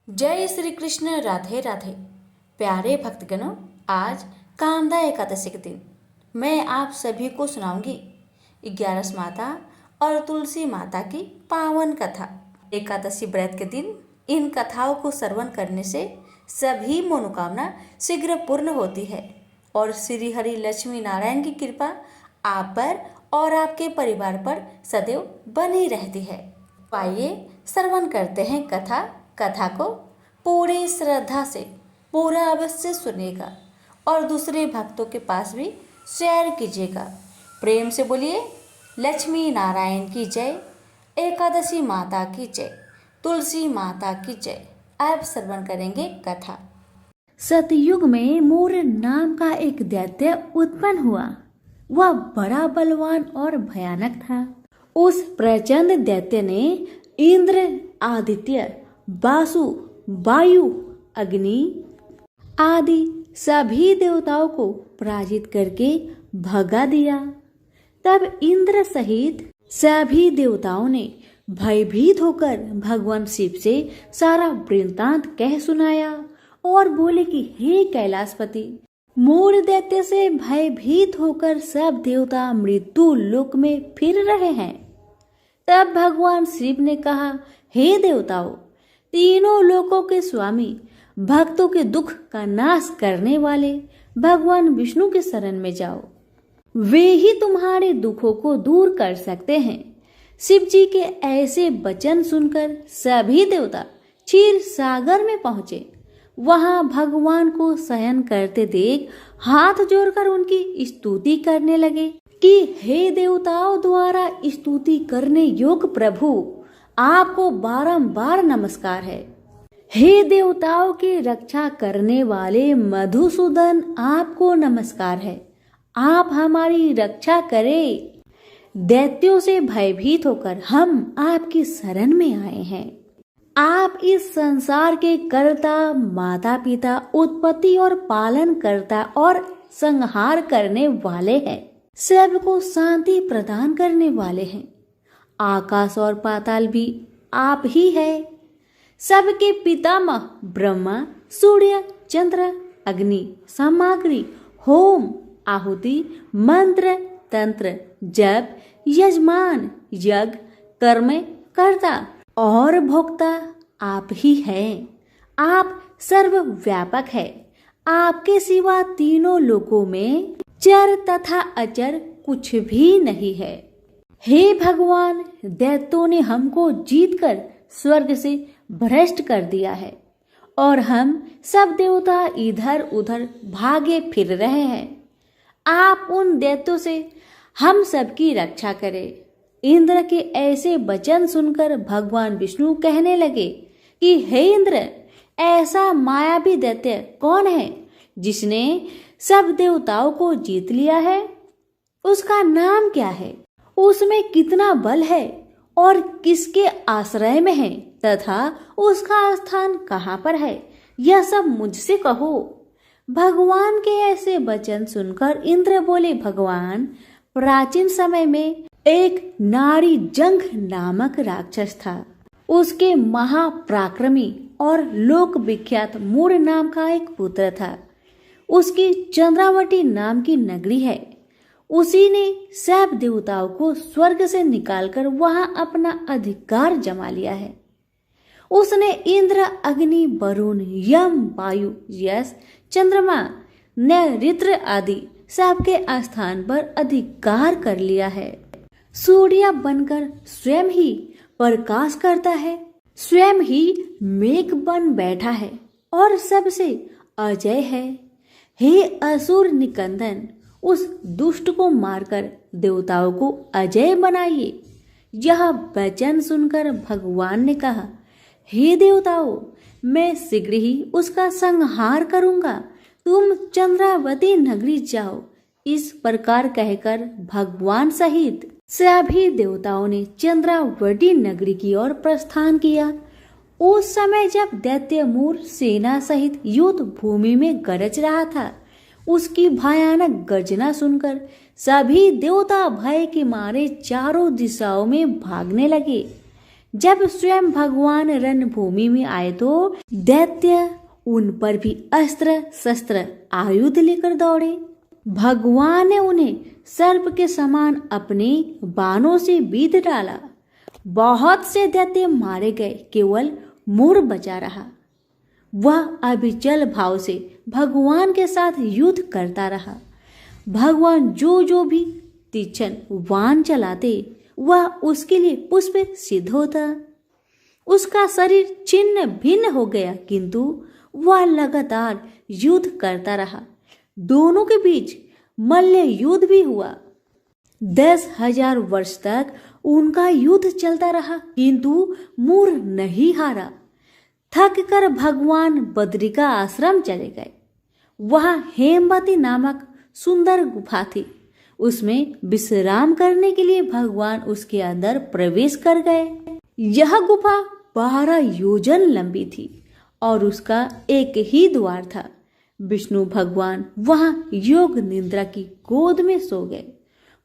जय श्री कृष्ण। राधे राधे। प्यारे भक्तगणों, आज कामदा एकादशी के दिन मैं आप सभी को सुनाऊंगी 11 माता और तुलसी माता की पावन कथा। एकादशी व्रत के दिन इन कथाओं को श्रवण करने से सभी मनोकामना शीघ्र पूर्ण होती है और श्री हरि लक्ष्मी नारायण की कृपा आप पर और आपके परिवार पर सदैव बनी रहती है। आइए श्रवण करते हैं कथा को पूरी श्रद्धा से पूरा अवश्य सुनिएगा और दूसरे भक्तों के पास भी शेयर कीजिएगा। प्रेम से बोलिए लक्ष्मी नारायण की जय, एकादशी माता की जय, तुलसी माता की जय। अब श्रवण करेंगे कथा। सतयुग में मूर नाम का एक दैत्य उत्पन्न हुआ। वह बड़ा बलवान और भयानक था। उस प्रचंड दैत्य ने इंद्र, आदित्य, वासु, वायु, अग्नि आदि सभी देवताओं को पराजित करके भगा दिया। तब इंद्र सहित सभी देवताओं ने भयभीत होकर भगवान शिव से सारा वृत्तांत कह सुनाया और बोले कि हे कैलाशपति, मूढ़ दैत्य से भयभीत होकर सब देवता मृत्यु लोक में फिर रहे हैं। तब भगवान शिव ने कहा, हे देवताओं, तीनों लोकों के स्वामी, भक्तों के दुख का नाश करने वाले भगवान विष्णु के शरण में जाओ। वे ही तुम्हारे दुखों को दूर कर सकते हैं। शिव जी के ऐसे वचन सुनकर सभी देवता क्षीर सागर में पहुंचे। वहां भगवान को शयन करते देख हाथ जोड़कर उनकी स्तुति करने लगे कि हे देवताओं द्वारा स्तुति करने योग्य प्रभु, आपको बारंबार नमस्कार है। हे देवताओं की रक्षा करने वाले मधुसूदन, आपको नमस्कार है। आप हमारी रक्षा करें। दैत्यों से भयभीत होकर हम आपकी शरण में आए हैं। आप इस संसार के कर्ता, माता पिता, उत्पत्ति और पालन करता और संहार करने वाले हैं। सबको शांति प्रदान करने वाले हैं। आकाश और पाताल भी आप ही है। सबके पितामह ब्रह्मा, सूर्य, चंद्र, अग्नि, सामग्री, होम, आहुति, मंत्र, तंत्र, जप, यजमान, यज्ञ, कर्म कर्ता और भोक्ता आप ही हैं। आप सर्वव्यापक है। आपके सिवा तीनों लोकों में चर तथा अचर कुछ भी नहीं है। हे भगवान, दैत्यों ने हमको जीतकर स्वर्ग से भ्रष्ट कर दिया है और हम सब देवता इधर उधर भागे फिर रहे हैं। आप उन दैत्यों से हम सबकी रक्षा करें। इंद्र के ऐसे वचन सुनकर भगवान विष्णु कहने लगे कि हे इंद्र, ऐसा मायावी दैत्य कौन है जिसने सब देवताओं को जीत लिया है? उसका नाम क्या है? उसमें कितना बल है और किसके आश्रय में है तथा उसका स्थान कहाँ पर है? यह सब मुझसे कहो। भगवान के ऐसे वचन सुनकर इंद्र बोले, भगवान, प्राचीन समय में एक नारी जंघ नामक राक्षस था। उसके महापराक्रमी और लोक विख्यात मूढ़ नाम का एक पुत्र था। उसकी चंद्रावती नाम की नगरी है। उसी ने सब देवताओं को स्वर्ग से निकालकर वहां अपना अधिकार जमा लिया है। उसने इंद्र, अग्नि, वरुण, यम, वायु, यश, चंद्रमा, नैऋत्य आदि सबके स्थान पर अधिकार कर लिया है। सूर्य बनकर स्वयं ही प्रकाश करता है, स्वयं ही मेघ बन बैठा है और सबसे अजय है। हे असुर निकंदन, उस दुष्ट को मारकर देवताओं को अजय बनाइए। यह वचन सुनकर भगवान ने कहा, हे देवताओं, मैं शीघ्र ही उसका संहार करूंगा। तुम चंद्रावती नगरी जाओ। इस प्रकार कहकर भगवान सहित सभी देवताओं ने चंद्रावती नगरी की ओर प्रस्थान किया। उस समय जब दैत्य मूर सेना सहित युद्ध भूमि में गरज रहा था, उसकी भयानक गर्जना सुनकर सभी देवता भय के मारे चारों दिशाओं में भागने लगे। जब स्वयं भगवान रणभूमि में आए तो दैत्य उन पर भी अस्त्र शस्त्र आयुध लेकर दौड़े। भगवान ने उन्हें सर्प के समान अपने बाणों से बीध डाला। बहुत से दैत्य मारे गए, केवल मोर बचा रहा। वह अविचल भाव से भगवान के साथ युद्ध करता रहा। भगवान जो भी तीक्ष्ण बाण चलाते वह उसके लिए पुष्प सिद्ध होता। उसका शरीर छिन्न भिन्न हो गया, किंतु वह लगातार युद्ध करता रहा। दोनों के बीच मल्ल युद्ध भी हुआ। 10,000 वर्ष तक उनका युद्ध चलता रहा, किंतु मूर नहीं हारा। थक कर भगवान बद्री का आश्रम चले गए। वहां हेमवती नामक सुंदर गुफा थी। उसमें विश्राम करने के लिए भगवान उसके अंदर प्रवेश कर गए। यह गुफा 12 योजन लंबी थी और उसका एक ही द्वार था। विष्णु भगवान वहां योग निद्रा की गोद में सो गए।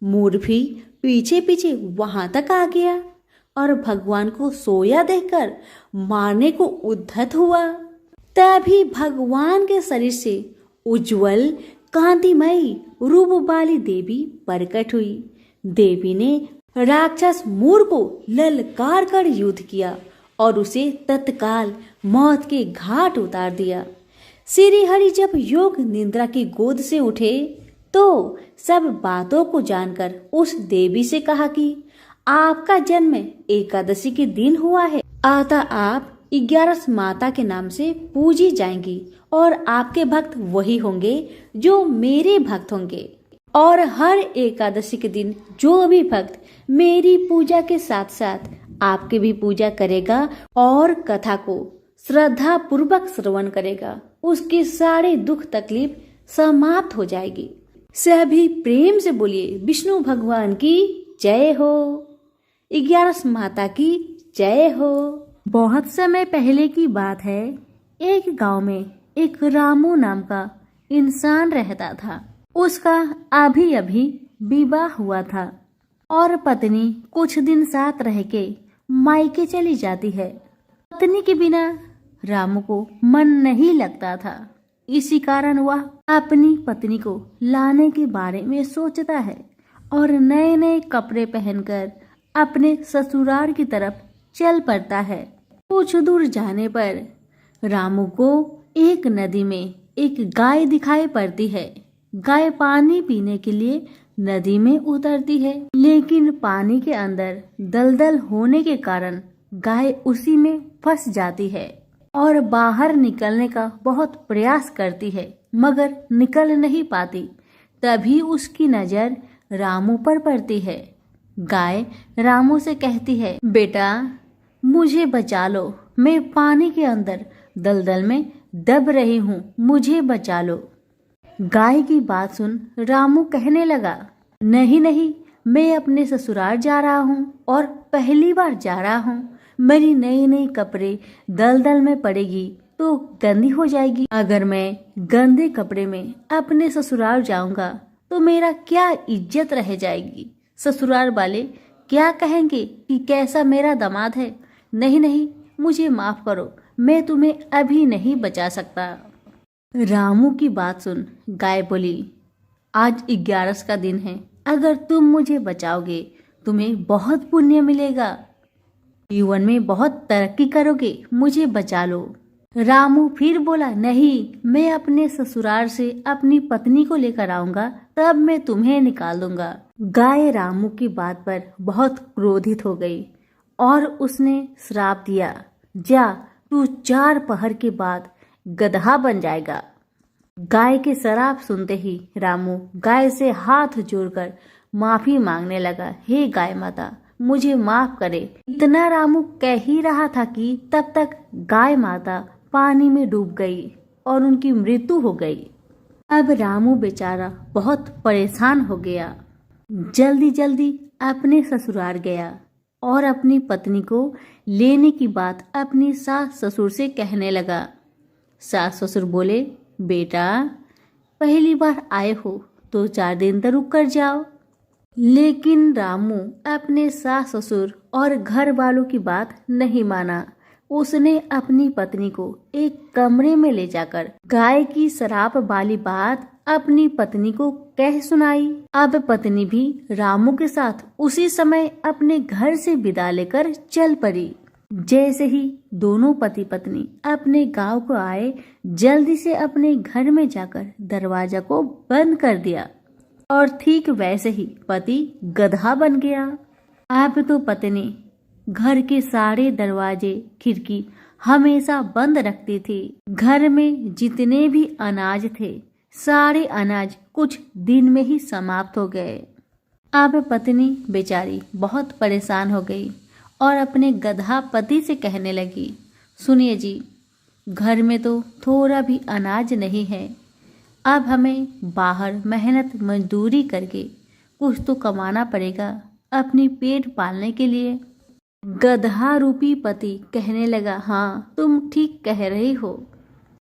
मोर भी पीछे पीछे वहां तक आ गया और भगवान को सोया देखकर मारने को उद्धत हुआ। तभी भगवान के शरीर से उज्जवल कांतिमयी रूप वाली देवी प्रकट हुई। देवी ने राक्षस मोर को ललकार कर युद्ध किया और उसे तत्काल मौत के घाट उतार दिया। श्री हरि जब योग निद्रा की गोद से उठे तो सब बातों को जानकर उस देवी से कहा कि आपका जन्म एकादशी के दिन हुआ है, अतः आप 11 माता के नाम से पूजी जाएंगी और आपके भक्त वही होंगे जो मेरे भक्त होंगे। और हर एकादशी के दिन जो भी भक्त मेरी पूजा के साथ साथ आपके भी पूजा करेगा और कथा को श्रद्धा पूर्वक श्रवण करेगा, उसके सारे दुख तकलीफ समाप्त हो जाएगी। सभी प्रेम से बोलिए विष्णु भगवान की जय हो, 11 माता की जय हो। बहुत समय पहले की बात है। एक गांव में एक रामू नाम का इंसान रहता था। उसका अभी अभी विवाह हुआ था और पत्नी कुछ दिन साथ रह के मायके चली जाती है। पत्नी के बिना रामू को मन नहीं लगता था। इसी कारण वह अपनी पत्नी को लाने के बारे में सोचता है और नए नए कपड़े पहनकर अपने ससुराल की तरफ चल पड़ता है। कुछ दूर जाने पर रामू को एक नदी में एक गाय दिखाई पड़ती है। गाय पानी पीने के लिए नदी में उतरती है, लेकिन पानी के अंदर दलदल होने के कारण गाय उसी में फंस जाती है और बाहर निकलने का बहुत प्रयास करती है, मगर निकल नहीं पाती। तभी उसकी नजर रामू पर पड़ती है। गाय रामू से कहती है, बेटा मुझे बचा लो, मैं पानी के अंदर दलदल में दब रही हूँ, मुझे बचा लो। गाय की बात सुन रामू कहने लगा, नहीं नहीं, मैं अपने ससुराल जा रहा हूँ और पहली बार जा रहा हूँ। मेरी नई नई कपड़े दलदल में पड़ेगी तो गंदी हो जाएगी। अगर मैं गंदे कपड़े में अपने ससुराल जाऊंगा तो मेरा क्या इज्जत रह जाएगी। ससुराल वाले क्या कहेंगे कि कैसा मेरा दामाद है। नहीं नहीं, मुझे माफ करो, मैं तुम्हें अभी नहीं बचा सकता। रामू की बात सुन गाय बोली, आज 11 का दिन है, अगर तुम मुझे बचाओगे तुम्हें बहुत पुण्य मिलेगा, जीवन में बहुत तरक्की करोगे, मुझे बचा लो। रामू फिर बोला, नहीं, मैं अपने ससुराल से अपनी पत्नी को लेकर आऊंगा, तब मैं तुम्हें निकाल दूंगा। गाय रामू की बात पर बहुत क्रोधित हो गई और उसने श्राप दिया, जा तू 4 पहर के बाद गधा बन जाएगा। गाय के श्राप सुनते ही रामू गाय से हाथ जोड़कर माफी मांगने लगा, हे गाय माता मुझे माफ करे। इतना रामू कह ही रहा था कि तब तक गाय माता पानी में डूब गई और उनकी मृत्यु हो गई। अब रामू बेचारा बहुत परेशान हो गया। जल्दी जल्दी अपने ससुराल गया और अपनी पत्नी को लेने की बात अपनी सास ससुर से कहने लगा। सास ससुर बोले, बेटा पहली बार आए हो तो 4 दिन तक रुक कर जाओ। लेकिन रामू अपने सास ससुर और घर वालों की बात नहीं माना। उसने अपनी पत्नी को एक कमरे में ले जाकर गाय की शराब वाली बात अपनी पत्नी को कह सुनाई। अब पत्नी भी रामू के साथ उसी समय अपने घर से विदा लेकर चल पड़ी। जैसे ही दोनों पति पत्नी अपने गांव को आए, जल्दी से अपने घर में जाकर दरवाजा को बंद कर दिया और ठीक वैसे ही पति गधा बन गया। अब तो पत्नी घर के सारे दरवाजे खिड़की हमेशा बंद रखती थी। घर में जितने भी अनाज थे, सारे अनाज कुछ दिन में ही समाप्त हो गए। अब पत्नी बेचारी बहुत परेशान हो गई और अपने गधा पति से कहने लगी, सुनिए जी, घर में तो थोड़ा भी अनाज नहीं है। अब हमें बाहर मेहनत मजदूरी करके कुछ तो कमाना पड़ेगा अपनी पेट पालने के लिए। गधा रूपी पति कहने लगा, हाँ तुम ठीक कह रही हो,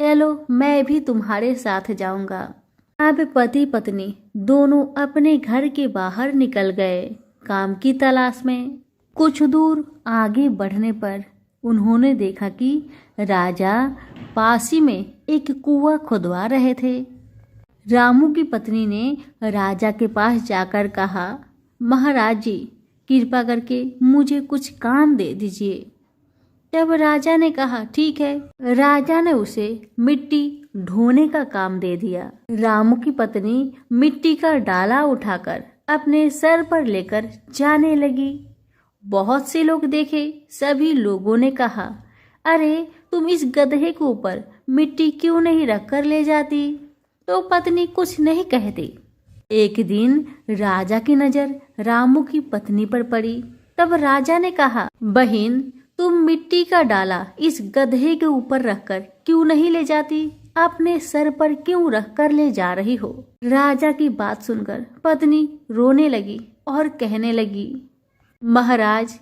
चलो मैं भी तुम्हारे साथ जाऊंगा। अब पति पत्नी दोनों अपने घर के बाहर निकल गए काम की तलाश में। कुछ दूर आगे बढ़ने पर उन्होंने देखा कि राजा पास ही में एक कुआं खुदवा रहे थे। रामू की पत्नी ने राजा के पास जाकर कहा, महाराज जी कृपा करके मुझे कुछ काम दे दीजिए। तब राजा ने कहा, ठीक है। राजा ने उसे मिट्टी ढोने का काम दे दिया। रामू की पत्नी मिट्टी का डाला उठाकर अपने सर पर लेकर जाने लगी। बहुत से लोग देखे, सभी लोगों ने कहा, अरे तुम इस गधे के ऊपर मिट्टी क्यों नहीं रखकर ले जाती? तो पत्नी कुछ नहीं कहती। एक दिन राजा की नजर रामू की पत्नी पर पड़ी। तब राजा ने कहा, बहन तुम मिट्टी का डाला इस गधे के ऊपर रखकर क्यों नहीं ले जाती? अपने सर पर क्यों रखकर ले जा रही हो? राजा की बात सुनकर पत्नी रोने लगी और कहने लगी, महाराज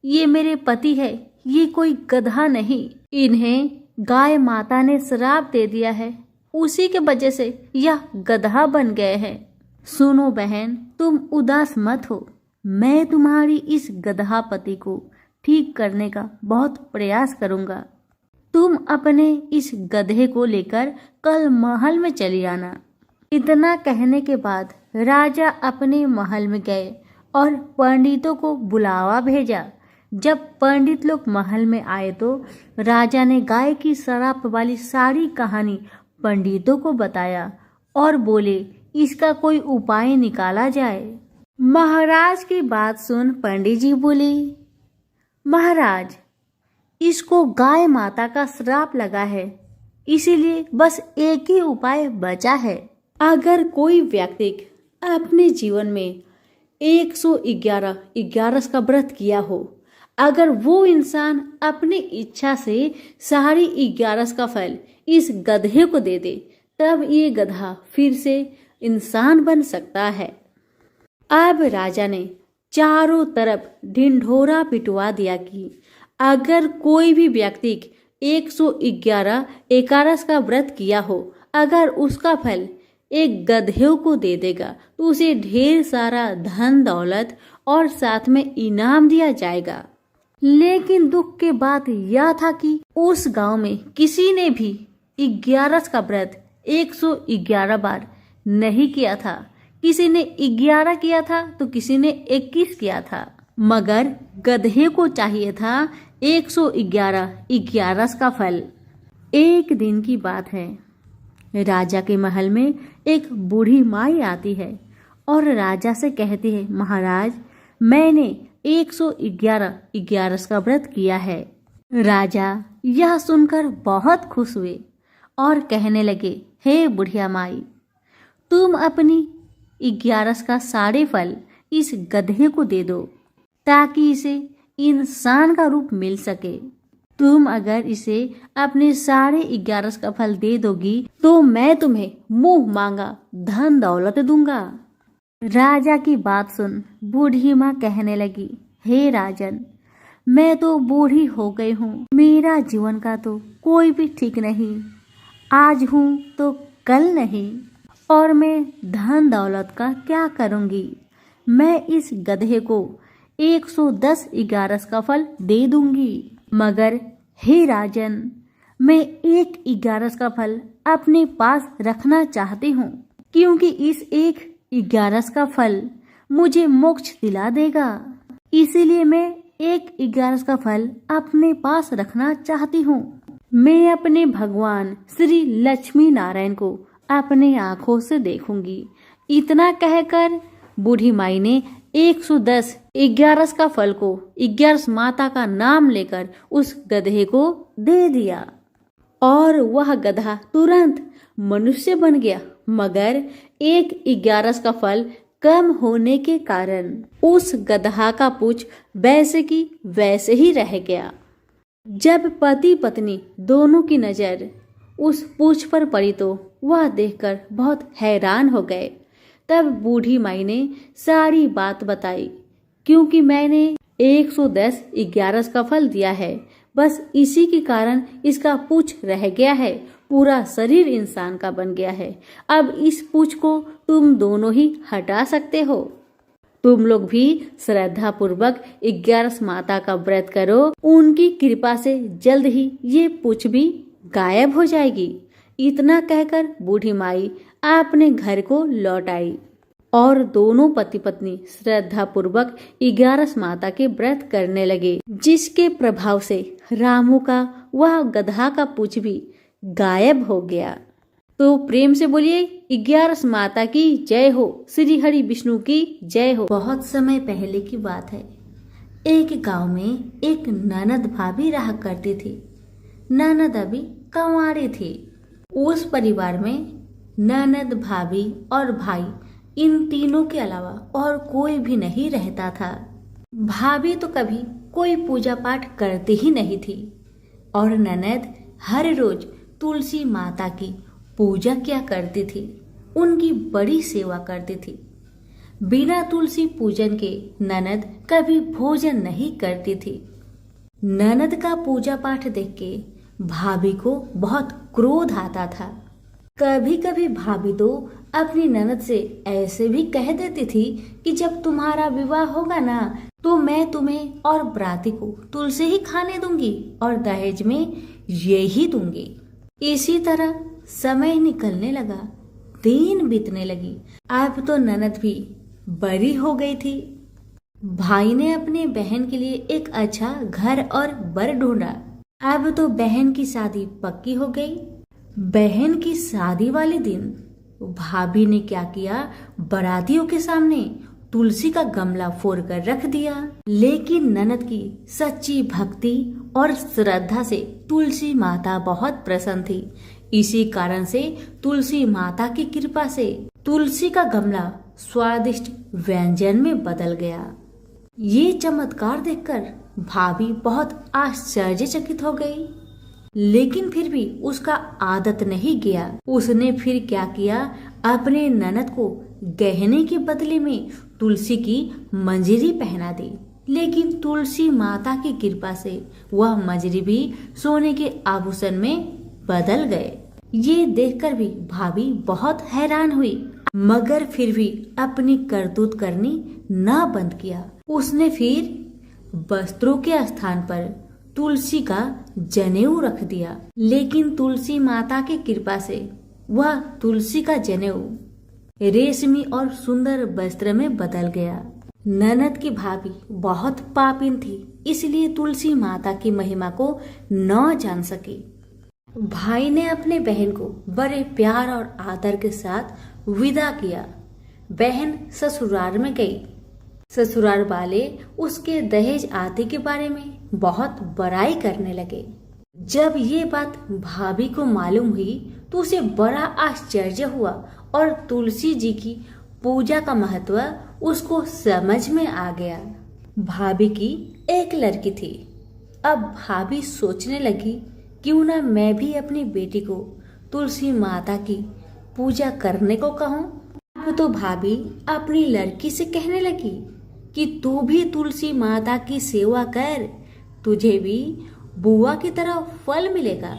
ये मेरे पति है, ये कोई गधा नहीं। इन्हें गाय माता ने श्राप दे दिया है, उसी के वजह से यह गधा बन गए हैं। सुनो बहन, तुम उदास मत हो, मैं तुम्हारी इस गधा पति को ठीक करने का बहुत प्रयास करूंगा। तुम अपने इस गधे को लेकर कल महल में चली आना। इतना कहने के बाद राजा अपने महल में गए और पंडितों को बुलावा भेजा। जब पंडित लोग महल में आए तो राजा ने गाय की श्राप वाली सारी कहानी पंडितों को बताया और बोले, इसका कोई उपाय निकाला जाए। महाराज की बात सुन पंडित जी बोले, महाराज इसको गाय माता का श्राप लगा है, इसीलिए बस एक ही उपाय बचा है। अगर कोई व्यक्ति अपने जीवन में 111 का व्रत किया हो, अगर वो इंसान अपनी इच्छा से सारी 11 का फल इस गधे को दे दे, तब ये गधा फिर से इंसान बन सकता है। अब राजा ने चारों तरफ ढिंढोरा पिटवा दिया कि अगर कोई भी व्यक्ति 111 का व्रत किया हो, अगर उसका फल एक गधे को दे देगा तो उसे ढेर सारा धन दौलत और साथ में इनाम दिया जाएगा। लेकिन दुख के बात यह था कि उस गांव में किसी ने भी 11 का व्रत 111 बार नहीं किया था। किसी ने 11 किया था तो किसी ने 21 किया था, मगर गधे को चाहिए था 111 का फल। एक दिन की बात है, राजा के महल में एक बूढ़ी माई आती है और राजा से कहती है, महाराज मैंने 111 का व्रत किया है। राजा यह सुनकर बहुत खुश हुए और कहने लगे, हे बुढ़िया माई, तुम अपनी 11 का सारे फल इस गधे को दे दो ताकि इसे इंसान का रूप मिल सके। तुम अगर इसे अपने सारे 11 का फल दे दोगी तो मैं तुम्हें मुंह मांगा धन दौलत दूंगा। राजा की बात सुन बूढ़ी माँ कहने लगी, हे राजन, मैं तो बूढ़ी हो गई हूँ, मेरा जीवन का तो कोई भी ठीक नहीं, आज हूँ तो कल नहीं, और मैं धन दौलत का क्या करूँगी। मैं इस गधे को 110 11 का फल दे दूंगी। मगर हे राजन, मैं 1 11 का फल अपने पास रखना चाहती हूँ, क्योंकि इस 1 11 का फल मुझे मोक्ष दिला देगा। इसीलिए मैं 1 11 का फल अपने पास रखना चाहती हूँ। मैं अपने भगवान श्री लक्ष्मी नारायण को अपने आँखों से देखूंगी। इतना कहकर बूढ़ी माई ने 110 11 का फल को 11 माता का नाम लेकर उस गधे को दे दिया और वह गधा तुरंत मनुष्य बन गया। मगर 1 11 का फल कम होने के कारण उस गधा का पूंछ वैसे की वैसे ही रह गया। जब पति पत्नी दोनों की नजर उस पूंछ पर पड़ी तो वह देखकर बहुत हैरान हो गए। तब बूढ़ी माई ने सारी बात बताई, क्योंकि मैंने 110 11 का फल दिया है, बस इसी के कारण इसका पूंछ रह गया है, पूरा शरीर इंसान का बन गया है। अब इस पूंछ को तुम दोनों ही हटा सकते हो। तुम लोग भी श्रद्धा पूर्वक 11 माता का व्रत करो, उनकी कृपा से जल्द ही ये पूंछ भी गायब हो जाएगी। इतना कहकर बूढ़ी माई अपने घर को लौट आई और दोनों पति पत्नी श्रद्धा पूर्वक 11 माता के व्रत करने लगे, जिसके प्रभाव से रामू का वह गधा का पूंछ भी गायब हो गया। तो प्रेम से बोलिए 11 माता की जय हो, श्री हरि विष्णु की जय हो। बहुत समय पहले की बात है। एक गांव में एक ननद भाभी रहा करती थी। ननद अभी कंवारी थी। उस परिवार में ननद, भाभी और भाई, इन तीनों के अलावा और कोई भी नहीं रहता था। भाभी तो कभी कोई पूजा पाठ करती ही नहीं थी और ननद हर रोज तुलसी माता की पूजा किया करती थी, उनकी बड़ी सेवा करती थी। बिना तुलसी पूजन के ननद कभी भोजन नहीं करती थी। ननद का पूजा पाठ देख के भाभी को बहुत क्रोध आता था। कभी कभी भाभी तो अपनी ननद से ऐसे भी कह देती थी कि जब तुम्हारा विवाह होगा ना, तो मैं तुम्हें और बराती को तुलसी ही खाने दूंगी और दहेज में यही दूंगी। इसी तरह समय निकलने लगा, दिन बीतने लगी। अब तो ननद भी बड़ी हो गई थी। भाई ने अपने बहन के लिए एक अच्छा घर और बर ढूंढा। अब तो बहन की शादी पक्की हो गई। बहन की शादी वाले दिन भाभी ने क्या किया, बारातियों के सामने तुलसी का गमला फोड़कर रख दिया। लेकिन ननद की सच्ची भक्ति और श्रद्धा से तुलसी माता बहुत प्रसन्न थी। इसी कारण से तुलसी माता की कृपा से तुलसी का गमला स्वादिष्ट व्यंजन में बदल गया। ये चमत्कार देखकर भाभी बहुत आश्चर्यचकित हो गई। लेकिन फिर भी उसका आदत नहीं गया। उसने फिर क्या किया, अपने ननद को गहने के बदले में तुलसी की मंजरी पहना दी। लेकिन तुलसी माता की कृपा से वह मंजरी भी सोने के आभूषण में बदल गए। ये देखकर भी भाभी बहुत हैरान हुई, मगर फिर भी अपनी करतूत करनी ना बंद किया। उसने फिर वस्त्रों के स्थान पर तुलसी का जनेऊ रख दिया। लेकिन तुलसी माता की कृपा से वह तुलसी का जनेऊ रेशमी और सुंदर वस्त्र में बदल गया। ननद की भाभी बहुत पापिन थी, इसलिए तुलसी माता की महिमा को न जान सकी। भाई ने अपने बहन को बड़े प्यार और आदर के साथ विदा किया। बहन ससुराल में गई। ससुराल वाले उसके दहेज आदि के बारे में बहुत बड़ाई करने लगे। जब ये बात भाभी को मालूम हुई तो उसे बड़ा आश्चर्य हुआ और तुलसी जी की पूजा का महत्व उसको समझ में आ गया। भाभी की एक लड़की थी। अब भाभी सोचने लगी, क्यों ना मैं भी अपनी बेटी को तुलसी माता की पूजा करने को कहूँ। अब तो भाभी अपनी लड़की से कहने लगी कि तू भी तुलसी माता की सेवा कर, तुझे भी बुआ की तरह फल मिलेगा।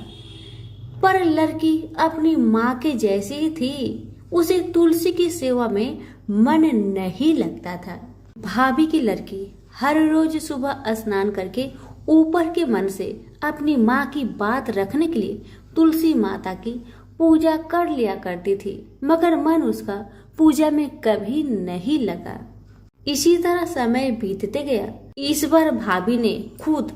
पर लड़की अपनी माँ के जैसी ही थी। उसे तुलसी की सेवा में मन नहीं लगता था। भाभी की लड़की हर रोज सुबह स्नान करके ऊपर के मन से अपनी माँ की बात रखने के लिए तुलसी माता की पूजा कर लिया करती थी, मगर मन उसका पूजा में कभी नहीं लगा। इसी तरह समय बीतते गया। इस बार भाभी ने खुद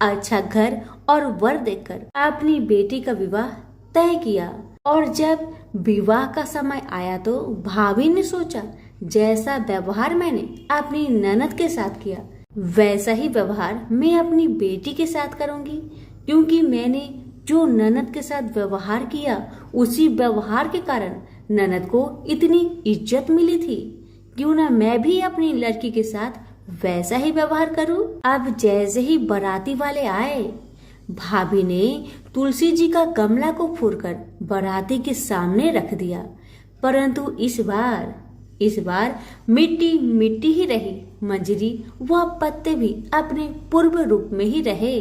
अच्छा घर और वर देखकर अपनी बेटी का विवाह तय किया, और जब विवाह का समय आया तो भाभी ने सोचा जैसा व्यवहार मैंने अपनी ननद के साथ किया वैसा ही व्यवहार मैं अपनी बेटी के साथ करूंगी, क्योंकि मैंने जो ननद के साथ व्यवहार किया उसी व्यवहार के कारण ननद को इतनी इज्जत मिली थी। क्यों ना मैं भी अपनी लड़की के साथ वैसा ही व्यवहार करूं। अब जैसे ही बाराती वाले आए, भाभी ने तुलसी जी का गमला को फोड़कर बाराती के सामने रख दिया, परंतु इस बार मिट्टी मिट्टी ही रही। मंजरी व पत्ते भी अपने पूर्व रूप में ही रहे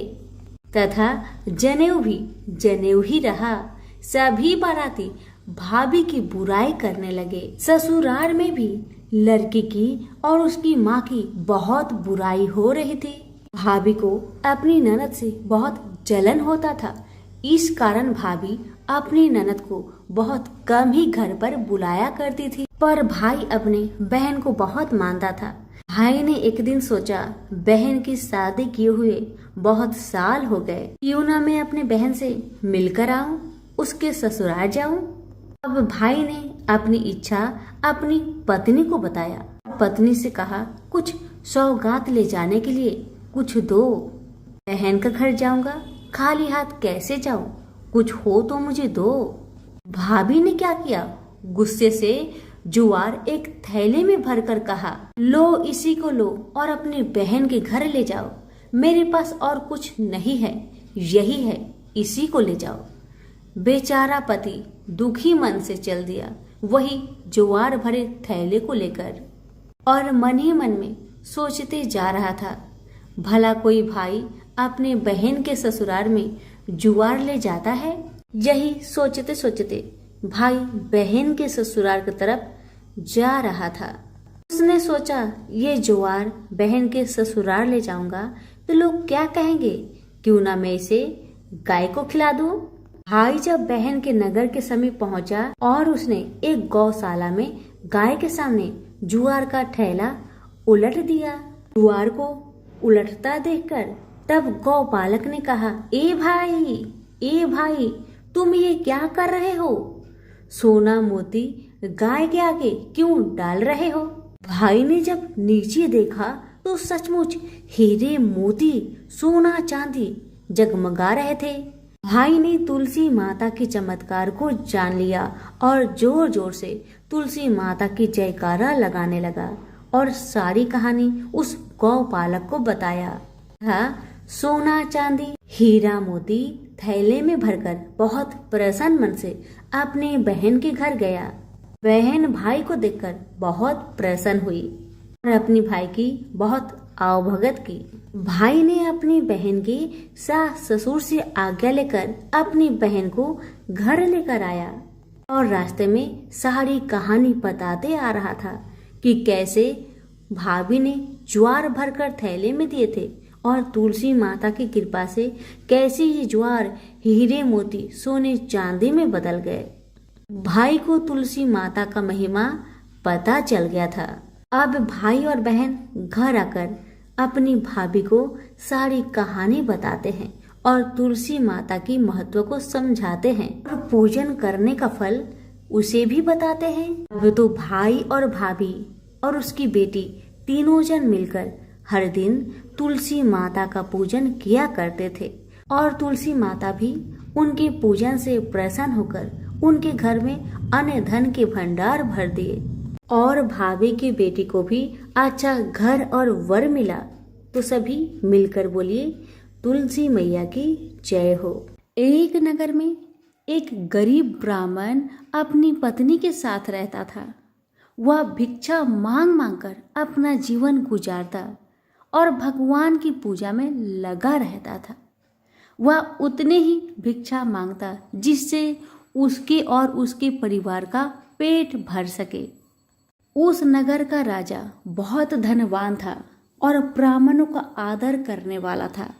तथा जनेऊ भी जनेऊ ही रहा। सभी बाराती भाभी की बुराई करने लगे। ससुराल में भी लड़की की और उसकी माँ की बहुत बुराई हो रही थी। भाभी को अपनी ननद से बहुत जलन होता था। इस कारण भाभी अपनी ननद को बहुत कम ही घर पर बुलाया करती थी, पर भाई अपने बहन को बहुत मानता था। भाई ने एक दिन सोचा बहन की शादी किए हुए बहुत साल हो गए, क्यों ना मैं अपने बहन से मिलकर आऊं, उसके ससुराल जाऊं। अब भाई ने अपनी इच्छा अपनी पत्नी को बताया। पत्नी से कहा कुछ सौगात ले जाने के लिए कुछ दो, बहन का घर जाऊंगा, खाली हाथ कैसे जाऊं, कुछ हो तो मुझे दो। भाभी ने क्या किया, गुस्से से जुआर एक थैले में भरकर कहा, लो इसी को लो और अपनी बहन के घर ले जाओ, मेरे पास और कुछ नहीं है, यही है, इसी को ले जाओ। बेचारा पति दुखी मन से चल दिया वही जुआर भरे थैले को लेकर, और मन ही मन में सोचते जा रहा था, भला कोई भाई अपने बहन के ससुराल में जुआर ले जाता है। यही सोचते सोचते भाई बहन के ससुराल की तरफ जा रहा था। उसने सोचा ये जुआर बहन के ससुराल ले जाऊंगा तो लोग क्या कहेंगे, क्यों ना मैं इसे गाय को खिला दूं। भाई जब बहन के नगर के समीप पहुंचा और उसने एक गौशाला में गाय के सामने जुआर का थैला उलट दिया। जुआर को उलटता देखकर तब गौपालक ने कहा, ए भाई तुम ये क्या कर रहे हो, सोना मोती गाय के आगे क्यों डाल रहे हो। भाई ने जब नीचे देखा तो सचमुच हीरे मोती सोना चांदी जगमगा रहे थे। भाई ने तुलसी माता के चमत्कार को जान लिया और जोर जोर से तुलसी माता की जयकारा लगाने लगा और सारी कहानी उस गौपालक को बताया। सोना चांदी हीरा मोती थैले में भरकर बहुत प्रसन्न मन से अपने बहन के घर गया। बहन भाई को देखकर बहुत प्रसन्न हुई और अपनी भाई की बहुत आवभगत की। भाई ने अपनी बहन के सास ससुर से आज्ञा लेकर अपनी बहन को घर लेकर आया और रास्ते में सारी कहानी बताते आ रहा था कि कैसे भाभी ने ज्वार भरकर थैले में दिए थे और तुलसी माता की कृपा से कैसे ये ज्वार हीरे मोती सोने चांदी में बदल गए। भाई को तुलसी माता का महिमा पता चल गया था। अब भाई और बहन घर आकर अपनी भाभी को सारी कहानी बताते हैं और तुलसी माता की महत्व को समझाते हैं और पूजन करने का फल उसे भी बताते हैं। अब तो भाई और भाभी और उसकी बेटी तीनों जन मिलकर हर दिन तुलसी माता का पूजन किया करते थे और तुलसी माता भी उनके पूजन से प्रसन्न होकर उनके घर में अन्न धन के भंडार भर दिए और भाभी की बेटी को भी अच्छा घर और वर मिला। तो सभी मिलकर बोलिए तुलसी मैया की जय हो। एक नगर में एक गरीब ब्राह्मण अपनी पत्नी के साथ रहता था। वह भिक्षा मांग मांग कर अपना जीवन गुजारता और भगवान की पूजा में लगा रहता था। वह उतने ही भिक्षा मांगता जिससे उसके और उसके परिवार का पेट भर सके। उस नगर का राजा बहुत धनवान था और ब्राह्मणों का आदर करने वाला था।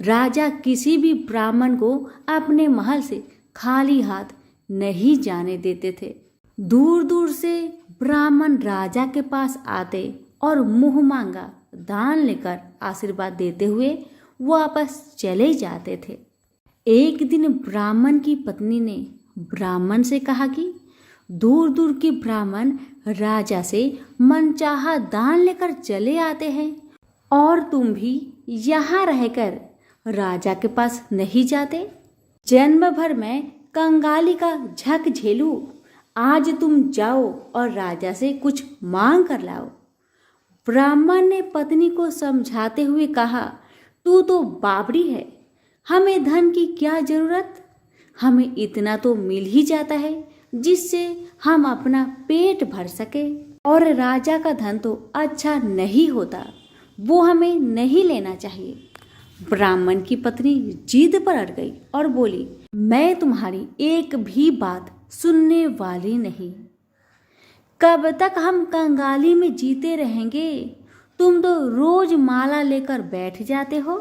राजा किसी भी ब्राह्मण को अपने महल से खाली हाथ नहीं जाने देते थे। दूर दूर से ब्राह्मण राजा के पास आते और मुंह मांगा दान लेकर आशीर्वाद देते हुए वापस चले जाते थे। एक दिन ब्राह्मण की पत्नी ने ब्राह्मण से कहा कि दूर दूर के ब्राह्मण राजा से मनचाहा दान लेकर चले आते हैं और तुम भी यहाँ रहकर राजा के पास नहीं जाते। जन्म भर मैं कंगाली का झक झेलूं, आज तुम जाओ और राजा से कुछ मांग कर लाओ। ब्राह्मण ने पत्नी को समझाते हुए कहा, तू तो बावड़ी है, हमें धन की क्या जरूरत, हमें इतना तो मिल ही जाता है जिससे हम अपना पेट भर सके, और राजा का धन तो अच्छा नहीं होता, वो हमें नहीं लेना चाहिए। ब्राह्मण की पत्नी जिद पर अड़ गई और बोली, मैं तुम्हारी एक भी बात सुनने वाली नहीं। कब तक हम कंगाली में जीते रहेंगे? तुम तो रोज माला लेकर बैठ जाते हो।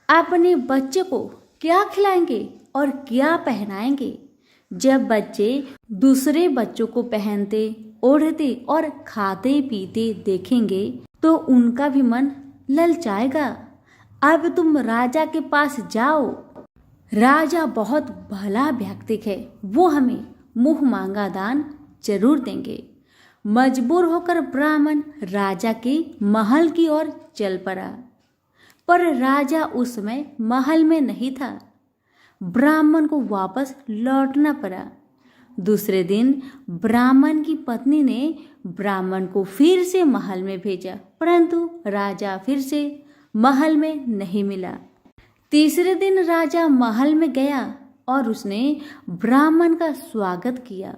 अपने बच्चे को क्या खिलाएंगे और क्या पहनाएंगे? जब बच्चे दूसरे बच्चों को पहनते, ओढ़ते और खाते पीते देखेंगे तो उनका भी मन ललचाएगा। अब तुम राजा के पास जाओ, राजा बहुत भला व्यक्ति है, वो हमें मुंह मांगा दान जरूर देंगे। मजबूर होकर ब्राह्मण राजा के महल की ओर चल पड़ा, पर राजा उस समय महल में नहीं था। ब्राह्मण को वापस लौटना पड़ा। दूसरे दिन ब्राह्मण की पत्नी ने ब्राह्मण को फिर से महल में भेजा, परंतु राजा फिर से महल में नहीं मिला। तीसरे दिन राजा महल में गया और उसने ब्राह्मण का स्वागत किया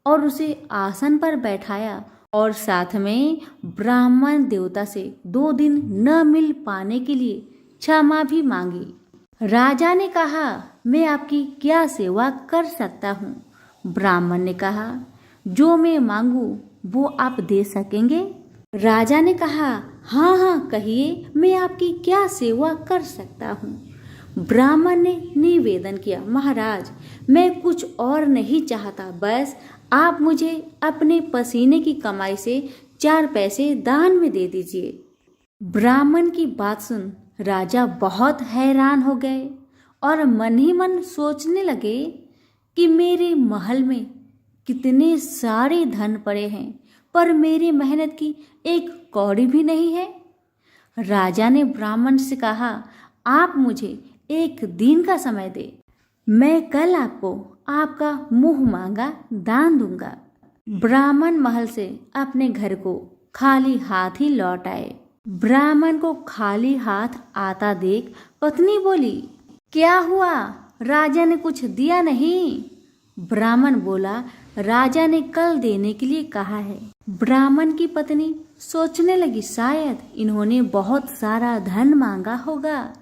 और उसे आसन पर बैठाया और साथ में ब्राह्मण देवता से 2 दिन न मिल पाने के लिए क्षमा भी मांगी। राजा ने कहा, मैं आपकी क्या सेवा कर सकता हूँ? ब्राह्मण ने कहा, जो मैं मांगू वो आप दे सकेंगे? राजा ने कहा, हाँ हाँ कहिए, मैं आपकी क्या सेवा कर सकता हूँ? ब्राह्मण ने निवेदन किया, महाराज मैं कुछ और नहीं चाहता, बस आप मुझे अपने पसीने की कमाई से 4 पैसे दान में दे दीजिए। ब्राह्मण की बात सुन राजा बहुत हैरान हो गए और मन ही मन सोचने लगे कि मेरे महल में कितने सारे धन पड़े हैं, पर मेरी मेहनत की एक कौड़ी भी नहीं है। राजा ने ब्राह्मण से कहा, आप मुझे 1 दिन का समय दे, मैं कल आपको आपका मुंह मांगा दान दूंगा। ब्राह्मण महल से अपने घर को खाली हाथ ही लौट आए। ब्राह्मण को खाली हाथ आता देख पत्नी बोली, क्या हुआ, राजा ने कुछ दिया नहीं? ब्राह्मण बोला, राजा ने कल देने के लिए कहा है। ब्राह्मण की पत्नी सोचने लगी, शायद इन्होंने बहुत सारा धन मांगा होगा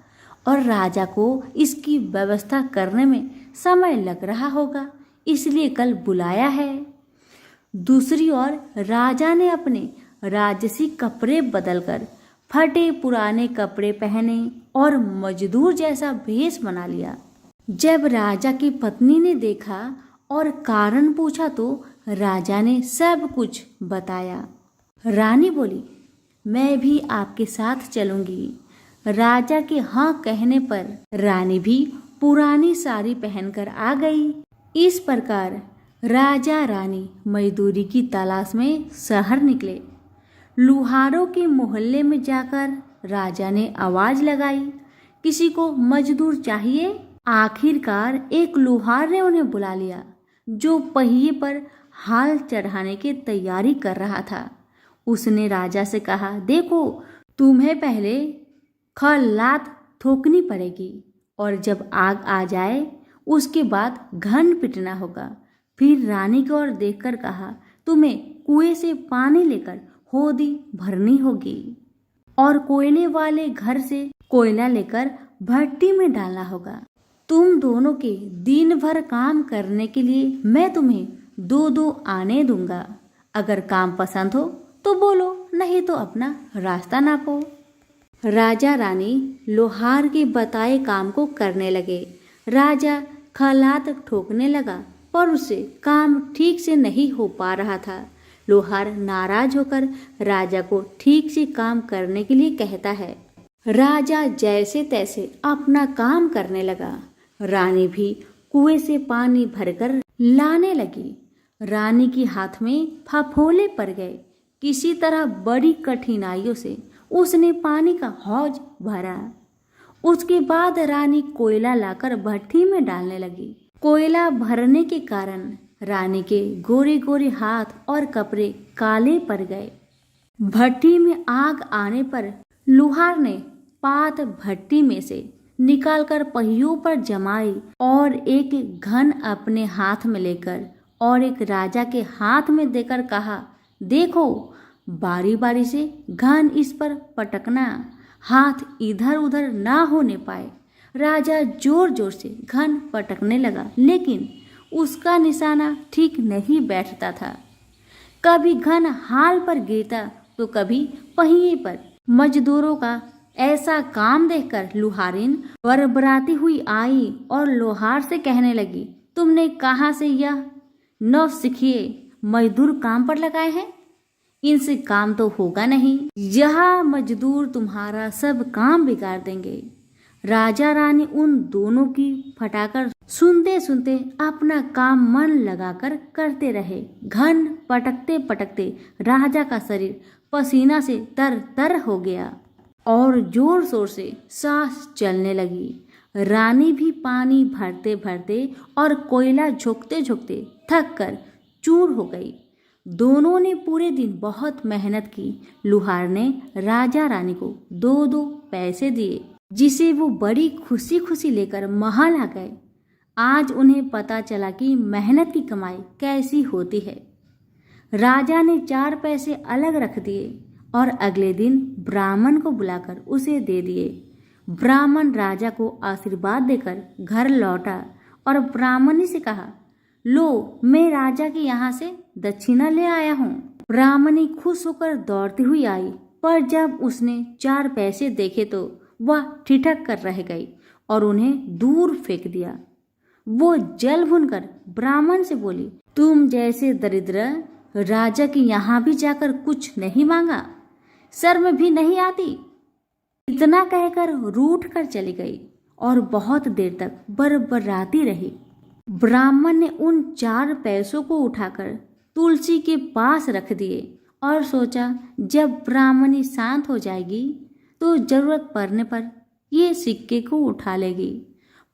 और राजा को इसकी व्यवस्था करने में समय लग रहा होगा, इसलिए कल बुलाया है। दूसरी ओर राजा ने अपने राजसी कपड़े बदलकर फटे पुराने कपड़े पहने और मजदूर जैसा भेष बना लिया। जब राजा की पत्नी ने देखा और कारण पूछा तो राजा ने सब कुछ बताया। रानी बोली, मैं भी आपके साथ चलूंगी। राजा के हाँ कहने पर रानी भी पुरानी साड़ी पहनकर आ गई। इस प्रकार राजा रानी मजदूरी की तलाश में शहर निकले। लुहारों के मोहल्ले में जाकर राजा ने आवाज लगाई, किसी को मजदूर चाहिए? आखिरकार एक लुहार ने उन्हें बुला लिया, जो पहिए पर हाल चढ़ाने की तैयारी कर रहा था। उसने राजा से कहा, देखो तुम्हें पहले खलात ठोकनी पड़ेगी और जब आग आ जाए उसके बाद घन पिटना होगा। फिर रानी की ओर देखकर कहा, तुम्हें कुएं से पानी लेकर होदी भरनी होगी और कोयले वाले घर से कोयला लेकर भट्टी में डालना होगा। तुम दोनों के दिन भर काम करने के लिए मैं तुम्हें 2-2 आने दूंगा। अगर काम पसंद हो तो बोलो, नहीं तो अपना रास्ता नापो। राजा रानी लोहार के बताए काम को करने लगे। राजा खलात ठोकने लगा, पर उससे काम ठीक से नहीं हो पा रहा था। लोहार नाराज होकर राजा को ठीक से काम करने के लिए कहता है। राजा जैसे तैसे अपना काम करने लगा। रानी भी कुएं से पानी भरकर लाने लगी। रानी के हाथ में फफोले पड़ गए। किसी तरह बड़ी कठिनाइयों से उसने पानी का हौज भरा। उसके बाद रानी कोयला लाकर भट्टी में डालने लगी। कोयला भरने के कारण रानी के गोरे गोरे हाथ और कपड़े काले पड़ गए। भट्टी में आग आने पर लोहार ने पात भट्टी में से निकालकर पहियों पर जमाई और एक घन अपने हाथ में लेकर और एक राजा के हाथ में देकर कहा, देखो, बारी बारी से घन इस पर पटकना, हाथ इधर उधर ना होने पाए। राजा जोर जोर से घन पटकने लगा, लेकिन उसका निशाना ठीक नहीं बैठता था। कभी घन हाल पर गिरता तो कभी पहिए पर। मजदूरों का ऐसा काम देखकर लुहारिन बरबराती हुई आई और लोहार से कहने लगी, तुमने कहाँ से यह नौसिखिए मजदूर काम पर लगाए हैं? इनसे काम तो होगा नहीं। यह मजदूर तुम्हारा सब काम बिगाड़ देंगे। राजा रानी उन दोनों की फटाकर सुनते सुनते अपना काम मन लगाकर करते रहे। घन पटकते पटकते राजा का शरीर पसीना से तर तर हो गया और जोर शोर से सांस चलने लगी। रानी भी पानी भरते भरते और कोयला झोंकते झोंकते थक कर चूर हो गई। दोनों ने पूरे दिन बहुत मेहनत की। लुहार ने राजा रानी को 2-2 पैसे दिए, जिसे वो बड़ी खुशी खुशी लेकर महल आ गए। आज उन्हें पता चला कि मेहनत की कमाई कैसी होती है। राजा ने 4 पैसे अलग रख दिए और अगले दिन ब्राह्मण को बुलाकर उसे दे दिए। ब्राह्मण राजा को आशीर्वाद देकर घर लौटा और ब्राह्मणी से कहा, लो, मैं राजा के यहाँ से दक्षिणा ले आया हूँ। ब्राह्मणी खुश होकर दौड़ती हुई आई, पर जब उसने 4 पैसे देखे तो वह ठिठक कर रह गई और उन्हें दूर फेंक दिया। वो जल भूनकर ब्राह्मण से बोली, तुम जैसे दरिद्र राजा के यहाँ भी जाकर कुछ नहीं मांगा, शर्म भी नहीं आती। इतना कहकर रूठ कर चली गई और बहुत देर तक बरबराती रही। ब्राह्मण ने उन 4 पैसों को उठाकर तुलसी के पास रख दिए और सोचा, जब ब्राह्मणी शांत हो जाएगी तो जरूरत पड़ने पर ये सिक्के को उठा लेगी।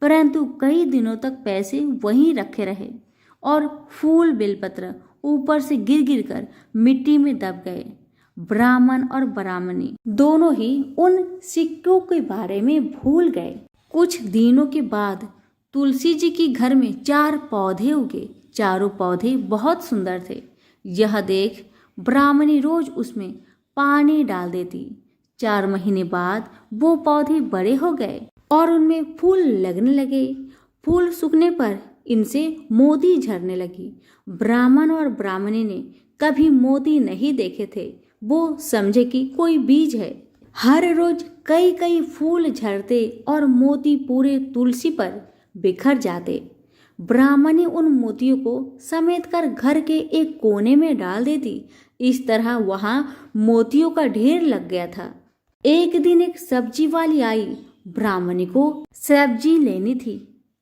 परंतु कई दिनों तक पैसे वहीं रखे रहे और फूल बेलपत्र ऊपर से गिर गिर कर मिट्टी में दब गए। ब्राह्मण और ब्राह्मणी दोनों ही उन सिक्कों के बारे में भूल गए। कुछ दिनों के बाद तुलसी जी के घर में 4 पौधे उगे। चारों पौधे बहुत सुंदर थे। यह देख ब्राह्मणी रोज उसमें पानी डाल देती। 4 महीने बाद वो पौधे बड़े हो गए और उनमें फूल लगने लगे। फूल सूखने पर इनसे मोती झरने लगी। ब्राह्मण और ब्राह्मणी ने कभी मोती नहीं देखे थे। वो समझे कि कोई बीज है। हर रोज कई कई फूल झरते और मोती पूरे तुलसी पर बिखर जाते। ब्राह्मणी उन मोतियों को समेट कर घर के एक कोने में डाल देती। इस तरह वहां मोतियों का ढेर लग गया था। एक दिन एक सब्जी वाली आई। ब्राह्मणी को सब्जी लेनी थी,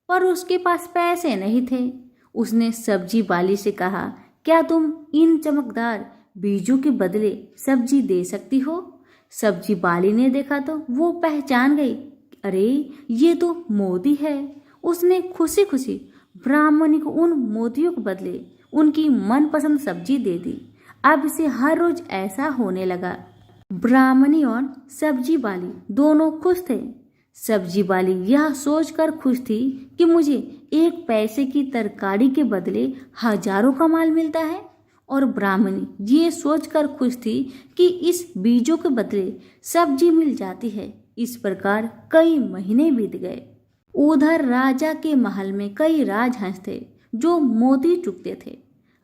पर उसके पास पैसे नहीं थे। उसने सब्जी वाली से कहा, क्या तुम इन चमकदार बीजों के बदले सब्जी दे सकती हो? सब्जी वाली ने देखा तो वो पहचान गई, अरे ये तो मोती है। उसने खुशी खुशी ब्राह्मणी को उन मोतियों के बदले उनकी मनपसंद सब्जी दे दी। अब से हर रोज ऐसा होने लगा। ब्राह्मणी और सब्जी वाली दोनों खुश थे। सब्जी वाली यह सोचकर खुश थी कि मुझे 1 पैसे की तरकारी के बदले हजारों का माल मिलता है, और ब्राह्मणी ये सोचकर खुश थी कि इस बीजों के बदले सब्जी मिल जाती है। इस प्रकार कई महीने बीत गए। उधर राजा के महल में कई राजहंस थे जो मोती चुगते थे।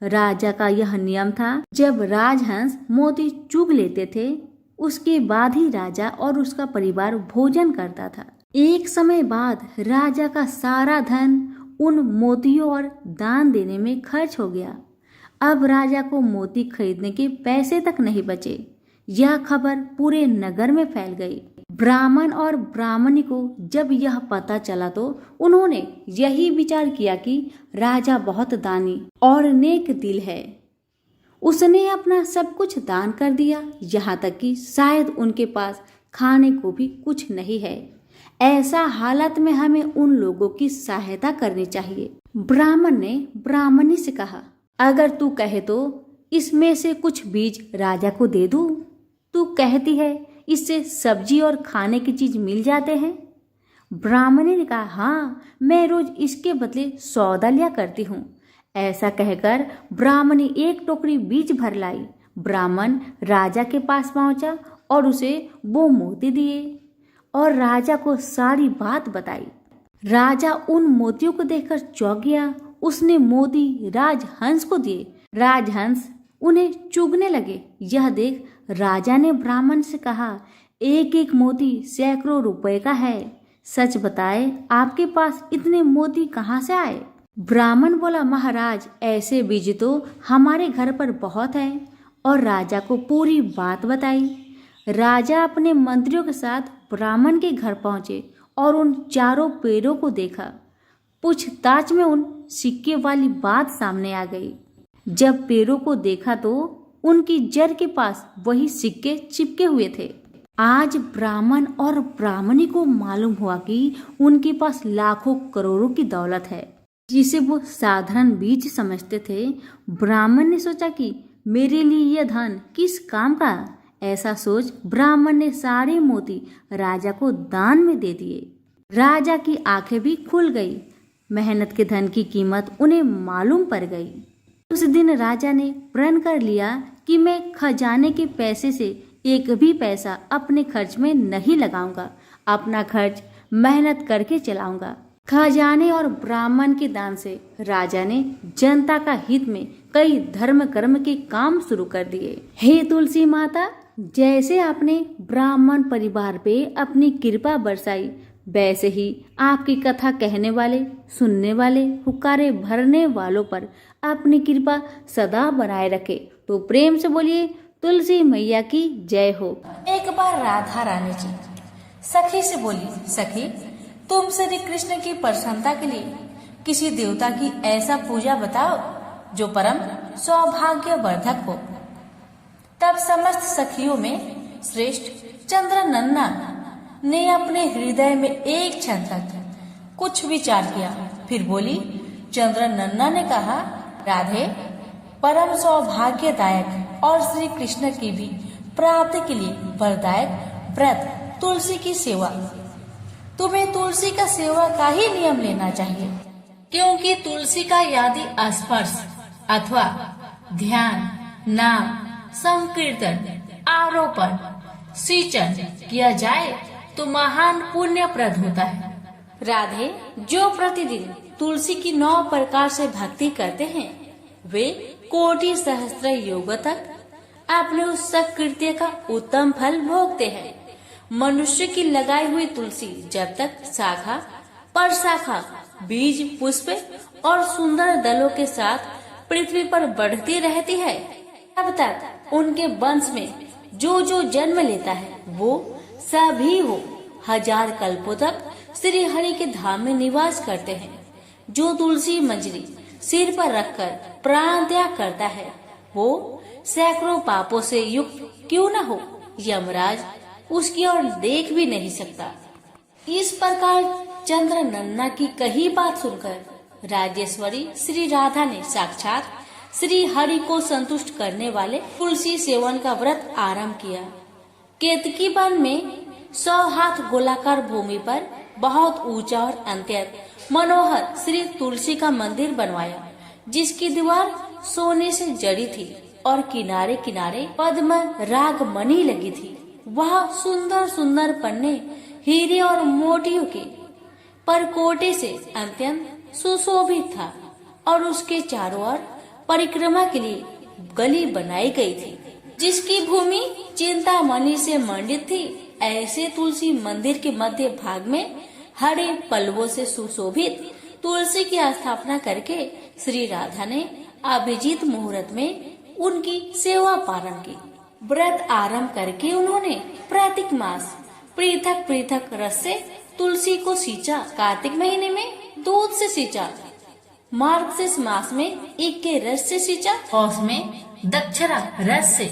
राजा का यह नियम था, जब राजहंस मोती चुग लेते थे उसके बाद ही राजा और उसका परिवार भोजन करता था। एक समय बाद राजा का सारा धन उन मोतियों और दान देने में खर्च हो गया। अब राजा को मोती खरीदने के पैसे तक नहीं बचे। यह खबर पूरे नगर में फैल गई। ब्राह्मण और ब्राह्मणी को जब यह पता चला तो उन्होंने यही विचार किया कि राजा बहुत दानी और नेक दिल है। उसने अपना सब कुछ दान कर दिया, यहाँ तक कि शायद उनके पास खाने को भी कुछ नहीं है। ऐसा हालत में हमें उन लोगों की सहायता करनी चाहिए। ब्राह्मण ने ब्राह्मणी से कहा, अगर तू कहे तो इसमें से कुछ बीज राजा को दे दूं। तू कहती है इससे सब्जी और खाने की चीज मिल जाते हैं। ब्राह्मणी ने कहा, हाँ, मैं रोज इसके बदले सौदा लिया करती हूँ। ऐसा कहकर ब्राह्मणी एक टोकरी बीज भर लाई। ब्राह्मण राजा के पास पहुंचा और उसे वो मोती दिए और राजा को सारी बात बताई। राजा उन मोतियों को देखकर चौंक गया। उसने मोती राजहंस को दिए। राजहंस उन्हें चुगने लगे। यह देख राजा ने ब्राह्मण से कहा, एक एक मोती सैकड़ों रुपए का है। सच बताए, आपके पास इतने मोती कहाँ से आए? ब्राह्मण बोला, महाराज, ऐसे बीज तो हमारे घर पर बहुत हैं। और राजा को पूरी बात बताई। राजा अपने मंत्रियों के साथ ब्राह्मण के घर पहुंचे और उन चारों पेड़ों को देखा। पूछताछ में उन सिक्के वाली बात सामने आ गई। जब पेड़ों को देखा तो उनकी जड़ के पास वही सिक्के चिपके हुए थे। आज ब्राह्मण और ब्राह्मणी को मालूम हुआ कि उनके पास लाखों करोड़ों की दौलत है, जिसे वो साधारण बीज समझते थे। ब्राह्मण ने सोचा कि मेरे लिए यह धन किस काम का। ऐसा सोच ब्राह्मण ने सारे मोती राजा को दान में दे दिए। राजा की आंखें भी खुल गई। मेहनत के धन की कीमत उन्हें मालूम पड़ गई। उस दिन राजा ने प्रण कर लिया कि मैं खजाने के पैसे से एक भी पैसा अपने खर्च में नहीं लगाऊंगा। अपना खर्च मेहनत करके चलाऊंगा। खजाने और ब्राह्मण के दान से राजा ने जनता का हित में कई धर्म कर्म के काम शुरू कर दिए। हे तुलसी माता, जैसे आपने ब्राह्मण परिवार पे अपनी कृपा बरसाई, वैसे ही आपकी कथा कहने वाले, सुनने वाले, हुक्कारे भरने वालों पर अपनी कृपा सदा बनाए रखे। तो प्रेम से बोलिए, तुलसी मैया की जय हो। एक बार राधा रानी जी सखी से बोली, सखी, तुम श्री कृष्ण की प्रसन्नता के लिए किसी देवता की ऐसा पूजा बताओ जो परम सौभाग्यवर्धक हो। तब समस्त सखियों में श्रेष्ठ चंद्रनन्ना ने अपने हृदय में एक क्षण तक कुछ विचार किया। फिर बोली, चंद्रनन्ना ने कहा, राधे, परम सौभाग्यदायक और श्री कृष्ण की भी प्राप्ति के लिए वरदायक व्रत तुलसी की सेवा। तुम्हें तुलसी का सेवा का ही नियम लेना चाहिए, क्योंकि तुलसी का यदि स्पर्श अथवा ध्यान, नाम, संकीर्तन, आरोपण, सिंचन किया जाए तो महान पुण्यप्रद होता है। राधे, जो प्रतिदिन तुलसी की 9 प्रकार से भक्ति करते हैं, वे कोटि सहस्त्र योग तक अपने उस सत्कृत्य का उत्तम फल भोगते हैं। मनुष्य की लगाई हुई तुलसी जब तक शाखा पर शाखा, बीज, पुष्प और सुंदर दलों के साथ पृथ्वी पर बढ़ती रहती है, तब तक उनके वंश में जो जो जन्म लेता है वो सभी हो हजार कल्पों तक श्री हरि के धाम में निवास करते हैं। जो तुलसी मंजरी सिर पर रखकर प्राण त्याग करता है वो सैकड़ों पापों से युक्त क्यों न हो, यमराज उसकी ओर देख भी नहीं सकता। इस प्रकार चंद्रनन्ना की कही बात सुनकर राजेश्वरी श्री राधा ने साक्षात श्री हरि को संतुष्ट करने वाले तुलसी सेवन का व्रत आरंभ किया। केतकी वन में 100 हाथ गोलाकार भूमि पर बहुत ऊंचा और अत्यंत मनोहर श्री तुलसी का मंदिर बनवाया, जिसकी दीवार सोने से जड़ी थी और किनारे किनारे पद्म राग मणि लगी थी। वह सुंदर सुंदर पन्ने हीरे और मोतियों के परकोटे से अत्यंत सुशोभित था और उसके चारों ओर परिक्रमा के लिए गली बनाई गई थी, जिसकी भूमि चिंतामणि से मंडित थी। ऐसे तुलसी मंदिर के मध्य भाग में हरे पल्लवों से सुशोभित तुलसी की स्थापना करके श्री राधा ने अभिजीत मुहूर्त में उनकी सेवा पारण की। व्रत आरंभ करके उन्होंने प्रत्येक मास पृथक पृथक रस से तुलसी को सींचा। कार्तिक महीने में दूध से सींचा, मार्गशीर्ष मास में ईख के रस से सींचा, पौष में दक्षरा रस से,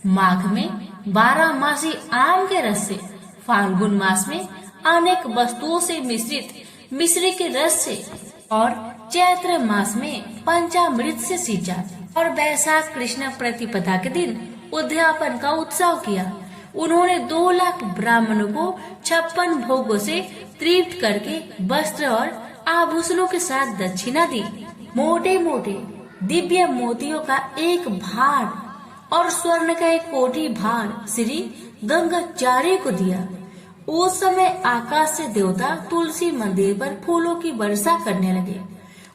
माघ में 12 मासी आम के रस से, फाल्गुन मास में अनेक वस्तुओं से मिश्रित मिश्री के रस से और चैत्र मास में पंचामृत से सींचा। और वैशाख कृष्ण प्रतिपदा के दिन उद्यापन का उत्सव किया। उन्होंने 2 लाख ब्राह्मणों को 56 भोगों से तृप्त करके वस्त्र और आभूषणों के साथ दक्षिणा दी। मोटे मोटे दिव्य मोतियों का एक भार और स्वर्ण का एक कोटि भार श्री गंगाचार्य को दिया। उस समय आकाश से देवता तुलसी मंदिर पर फूलों की वर्षा करने लगे।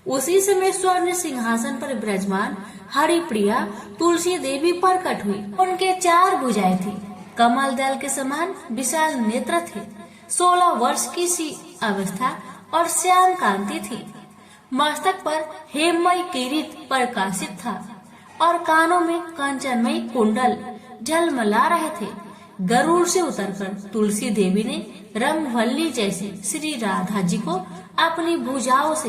उसी समय स्वर्ण सिंहासन पर विराजमान हरिप्रिया तुलसी देवी प्रकट हुई। उनके 4 भुजाएं थी, कमल दल के समान विशाल नेत्र थे, 16 वर्ष की सी अवस्था और श्याम कांति थी। मस्तक पर हेममय किरीट प्रकाशित था और कानों में कंचनमय कुंडल झलमला रहे थे। गरुड़ से उतरकर तुलसी देवी ने रंगवल्ली जैसे श्री राधा जी को अपनी भुजाओं से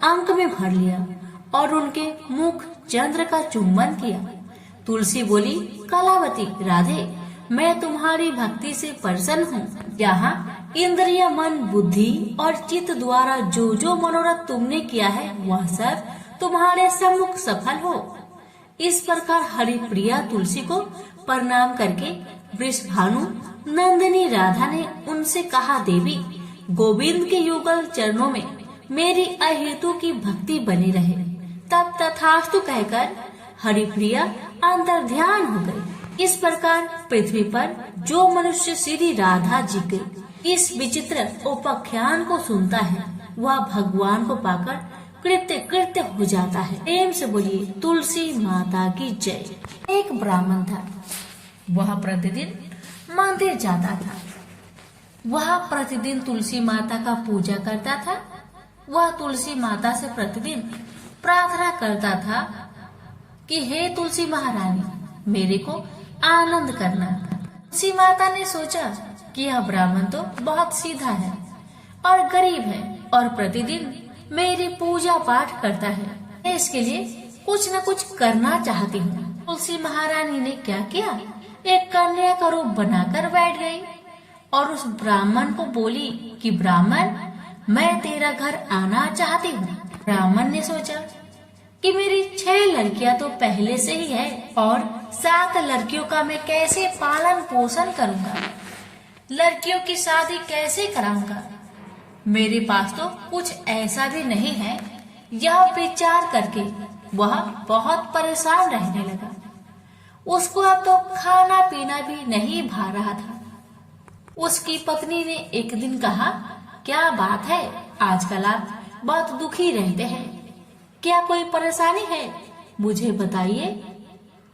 अंक में भर लिया और उनके मुख चंद्र का चुंबन किया। तुलसी बोली, कलावती राधे, मैं तुम्हारी भक्ति से प्रसन्न हूँ। यहाँ इंद्रिय, मन, बुद्धि और चित्त द्वारा जो जो मनोरथ तुमने किया है वह सब तुम्हारे सम्मुख सफल हो। इस प्रकार हरिप्रिया तुलसी को प्रणाम करके वृषभानु नंदिनी राधा ने उनसे कहा, देवी, गोविंद के युगल चरणों में मेरी अहेतु की भक्ति बनी रहे। तब तथास्तु कहकर हरिप्रिया अंतर्ध्यान हो गई। इस प्रकार पृथ्वी पर जो मनुष्य श्री राधा जी के इस विचित्र उपाख्यान को सुनता है वह भगवान को पाकर कृत्य कृत्य हो जाता है। प्रेम से बोलिए तुलसी माता की जय। एक ब्राह्मण था, वह प्रतिदिन मंदिर जाता था। वह प्रतिदिन तुलसी माता का पूजा करता था। वह तुलसी माता से प्रतिदिन प्रार्थना करता था कि हे तुलसी महारानी, मेरे को आनंद करना। तुलसी माता ने सोचा कि यह ब्राह्मण तो बहुत सीधा है और गरीब है और प्रतिदिन मेरी पूजा पाठ करता है, मैं इसके लिए कुछ न कुछ करना चाहती हूँ। तुलसी महारानी ने क्या किया, एक कन्या का रूप बनाकर बैठ गई और उस ब्राह्मण को बोली कि ब्राह्मण, मैं तेरा घर आना चाहती हूँ। ब्राह्मण ने सोचा कि मेरी 6 लड़कियां तो पहले से ही है और 7 लड़कियों का मैं कैसे पालन पोषण करूँगा, लड़कियों की शादी कैसे कराऊंगा, मेरे पास तो कुछ ऐसा भी नहीं है। यह विचार करके वह बहुत परेशान रहने लगा। उसको अब तो खाना पीना भी नहीं भा रहा था। उसकी पत्नी ने एक दिन कहा, क्या बात है, आजकल आप बहुत दुखी रहते हैं, क्या कोई परेशानी है, मुझे बताइए।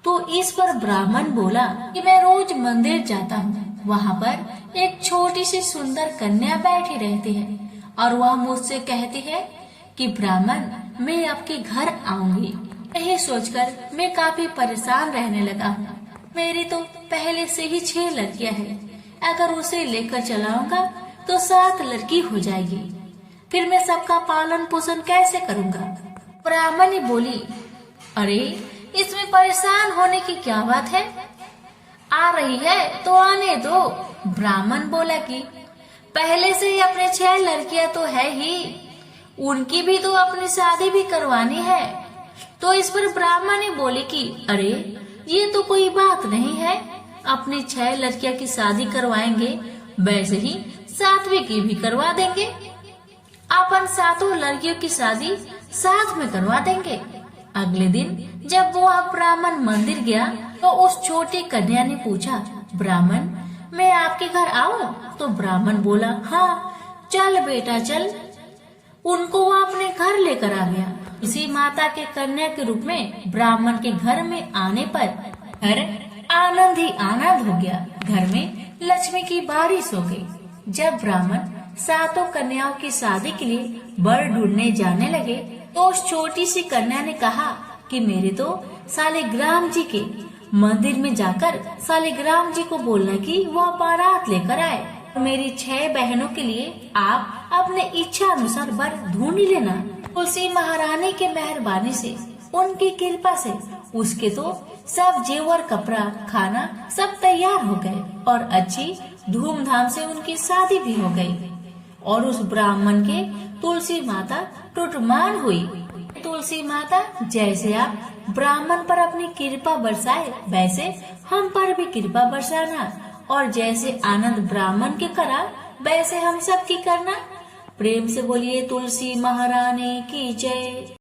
तो इस पर ब्राह्मण बोला कि मैं रोज मंदिर जाता हूँ, वहाँ पर एक छोटी सी सुंदर कन्या बैठी रहती है और वह मुझसे कहती है कि ब्राह्मण, मैं आपके घर आऊंगी। यही सोचकर मैं काफी परेशान रहने लगा हूँ। मेरी तो पहले से ही 6 लड़कियां हैं, अगर उसे लेकर चलाऊंगा तो 7 लड़की हो जाएगी, फिर मैं सबका पालन पोषण कैसे करूँगा। ब्राह्मणी बोली, अरे इसमें परेशान होने की क्या बात है, आ रही है तो आने दो। ब्राह्मण बोला कि पहले से ही अपने 6 लड़कियां तो है ही, उनकी भी तो अपनी शादी भी करवानी है। तो इस पर ब्राह्मणी बोली कि अरे ये तो कोई बात नहीं है, अपनी 6 लड़कियां की शादी करवाएंगे, वैसे ही 7वीं की भी करवा देंगे, अपन 7 लड़कियों की शादी साथ में करवा देंगे। अगले दिन जब वो ब्राह्मण मंदिर गया तो उस छोटी कन्या ने पूछा, ब्राह्मण, मैं आपके घर आऊं? तो ब्राह्मण बोला, हाँ चल बेटा चल। उनको वो अपने घर लेकर आ गया। तुलसी माता के कन्या के रूप में ब्राह्मण के घर में आने पर घर आनंद ही आनंद हो गया। घर में लक्ष्मी की बारिश हो गई। जब ब्राह्मण सातों कन्याओं की शादी के लिए वर ढूंढने जाने लगे तो उस छोटी सी कन्या ने कहा कि मेरे तो शालिग्राम जी के मंदिर में जाकर शालिग्राम जी को बोलना कि वह बारात लेकर आए। मेरी 6 बहनों के लिए आप अपने इच्छा अनुसार वर ढूंढ लेना। तुलसी महारानी के मेहरबानी से, उनकी कृपा से उसके तो सब जेवर कपड़ा खाना सब तैयार हो गए और अच्छी धूमधाम से उनकी शादी भी हो गई। और उस ब्राह्मण के तुलसी माता टुटमान हुई। तुलसी माता, जैसे आप ब्राह्मण पर अपनी कृपा बरसाए वैसे हम पर भी कृपा बरसाना, और जैसे आनंद ब्राह्मण के करा वैसे हम सब की करना। प्रेम से बोलिए तुलसी महारानी की जय।